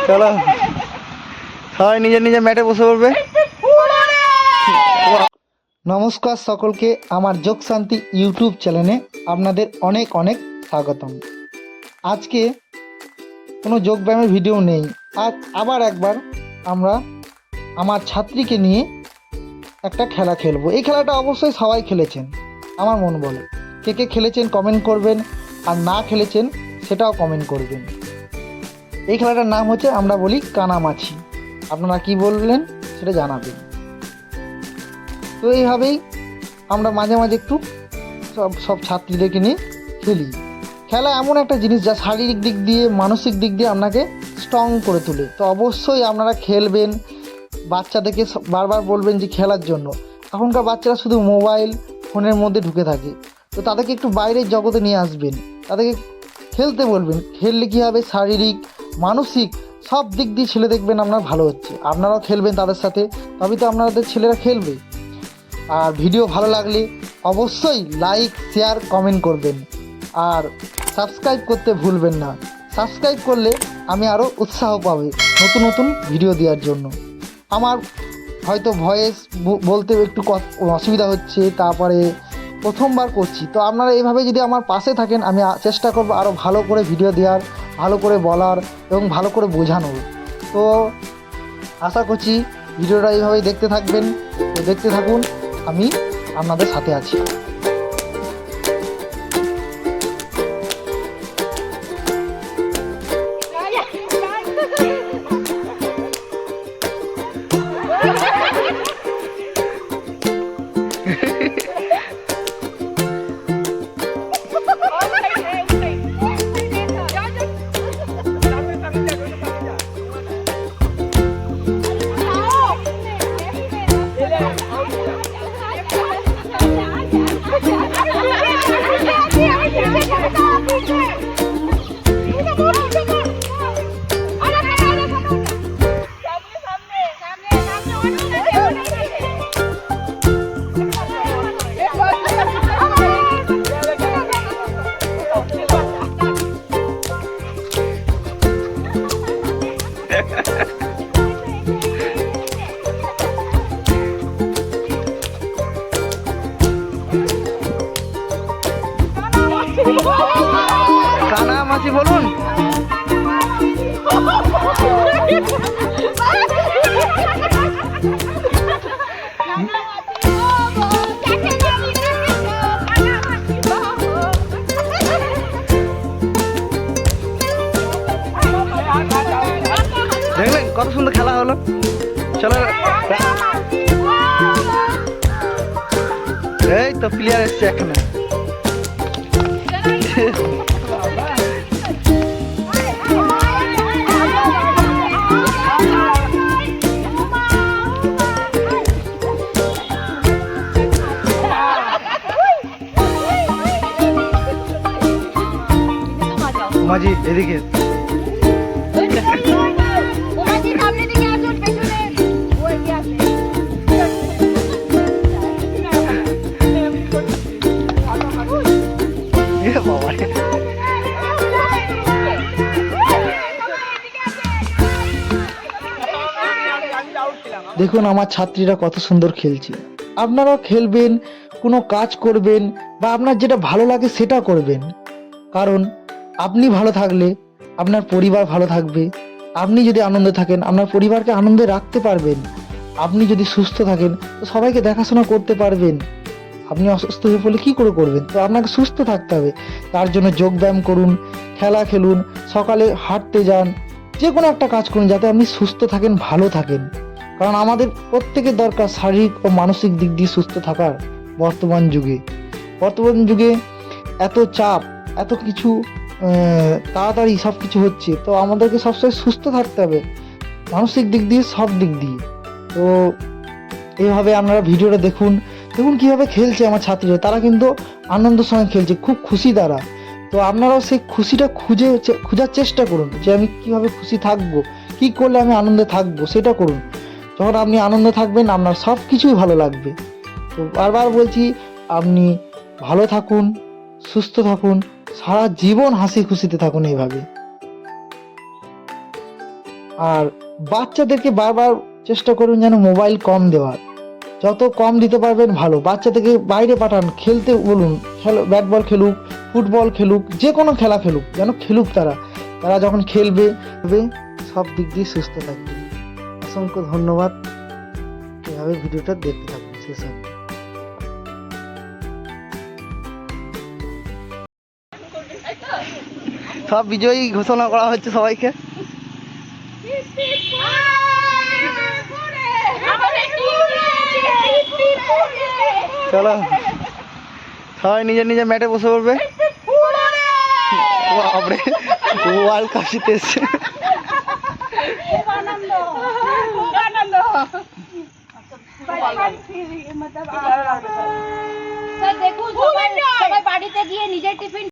চলো সবাই নিজের নিজের ম্যাটে বসে পড়বে। নমস্কার সকলকে, আমার যোগ শান্তি ইউটিউব চ্যানেলে আপনাদের অনেক অনেক স্বাগতম। আজকে কোনো যোগব্যায়ামের ভিডিও নেই, আর আবার একবার আমরা আমার ছাত্রীকে নিয়ে একটা খেলা খেলবো। এই খেলাটা অবশ্যই সবাই খেলেছেন, আমার মন বলে। কে কে খেলেছেন কমেন্ট করবেন, আর না খেলেছেন সেটাও কমেন্ট করবেন। এই খেলাটার নাম হচ্ছে, আমরা বলি কানামাছি। আপনারা কি বললেন সেটা জানাবেন। তো এইভাবেই আমরা মাঝে মাঝে একটু সব ছাত্রীদেরকে নিয়ে খেলি। খেলা এমন একটা জিনিস যা শারীরিক দিক দিয়ে মানসিক দিক দিয়ে আপনাকে স্ট্রং করে তোলে। তো অবশ্যই আপনারা খেলবেন, বাচ্চাদেরকে বারবার বলবেন যে খেলার জন্য। এখনকার বাচ্চারা শুধু মোবাইল ফোনের মধ্যে ঢুকে থাকে, তো তাদেরকে একটু বাইরের জগতে নিয়ে আসবেন, তাদেরকে খেলতে বলবেন। খেললে কী হবে, শারীরিক মানসিক সব দিক দিয়ে ছেলে দেখবেন আপনার ভালো হচ্ছে। আপনারাও খেলবেন তাদের সাথে, তবেই তো আপনাদের ছেলেরা খেলবে। আর ভিডিও ভালো লাগলে অবশ্যই লাইক শেয়ার কমেন্ট করবেন, আর সাবস্ক্রাইব করতে ভুলবেন না। সাবস্ক্রাইব করলে আমি আরও উৎসাহ পাবে নতুন নতুন ভিডিও দেওয়ার জন্য। আমার হয়তো ভয়েস বলতে একটু অসুবিধা হচ্ছে, তারপরে প্রথমবার করছি। তো আপনারা এইভাবে যদি আমার পাশে থাকেন, আমি চেষ্টা করব আরও ভালো করে ভিডিও দেওয়ার, ভালো করে বলার এবং ভালো করে বোঝানোর। তো আশা করছি ভিডিওটা এইভাবেই দেখতে থাকবেন। তো দেখতে থাকুন, আমি আপনাদের সাথে আছি। কানামাছি বলুন। দেখলেন কত সুন্দর খেলা হলো। চলো, এই তো প্লেয়ার এসছে এখানে। মাঝি এদিকে দেখুন আমার ছাত্রীরা কত সুন্দর খেলছে। আপনারাও খেলবেন, কোনো কাজ করবেন, বা আপনার যেটা ভালো লাগে সেটা করবেন। কারণ আপনি ভালো থাকলে আপনার পরিবার ভালো থাকবে। আপনি যদি আনন্দে থাকেন, আপনার পরিবারকে আনন্দে রাখতে পারবেন। আপনি যদি সুস্থ থাকেন, তো সবাইকে দেখাশোনা করতে পারবেন। আপনি অসুস্থ হয়ে পড়লে কী করে করবেন? তো আপনাকে সুস্থ থাকতে হবে। তার জন্য যোগব্যায়াম করুন, খেলা খেলুন, সকালে হাঁটতে যান, যে কোনো একটা কাজ করুন যাতে আপনি সুস্থ থাকেন, ভালো থাকেন। কারণ আমাদের প্রত্যেকের দরকার শারীরিক ও মানসিক দিক দিয়ে সুস্থ থাকার। বর্তমান যুগে এত চাপ, এত কিছু তাড়াতাড়ি সব কিছু হচ্ছে, তো আমাদেরকে সবসময় সুস্থ থাকতে হবে মানসিক দিক দিয়ে, সব দিক দিয়ে। তো এইভাবে আপনারা ভিডিওটা দেখুন কীভাবে খেলছে আমার ছাত্রীরা। তারা কিন্তু আনন্দের সঙ্গে খেলছে, খুব খুশি তারা। তো আপনারাও সেই খুশিটা খোঁজার চেষ্টা করুন, যে আমি কীভাবে খুশি থাকবো, কী করলে আমি আনন্দে থাকবো, সেটা করুন। যখন আপনি আনন্দে থাকবেন, আপনার সব কিছুই ভালো লাগবে। তো বারবার বলছি, আপনি ভালো থাকুন, সুস্থ থাকুন, সারা জীবন হাসি খুশিতে থাকুন এইভাবে। আর বাচ্চাদেরকে বারবার চেষ্টা করুন যেন মোবাইল কম দেওয়ার, যত কম দিতে পারবেন ভালো। বাচ্চাদেরকে বাইরে পাঠান, খেলতে বলুন, ব্যাট বল খেলুক, ফুটবল খেলুক, যে কোনো খেলা খেলুক, যেন খেলুক তারা। তারা যখন খেলবে সব দিক দিয়ে সুস্থ থাকবে। অসংখ্য ধন্যবাদ, এভাবে ভিডিওটা দেখতে থাকুন শেষ অবধি। সব বিজয়ী ঘোষণা করা হচ্ছে সবাইকে। চলো সবাই নিজের নিজের ম্যাটে বসে পড়বে। বাপরে, ওয়ার্ল্ড কাপ জিতে এসছে। দেখুন সবাই বাড়িতে গিয়ে নিজের টিফিন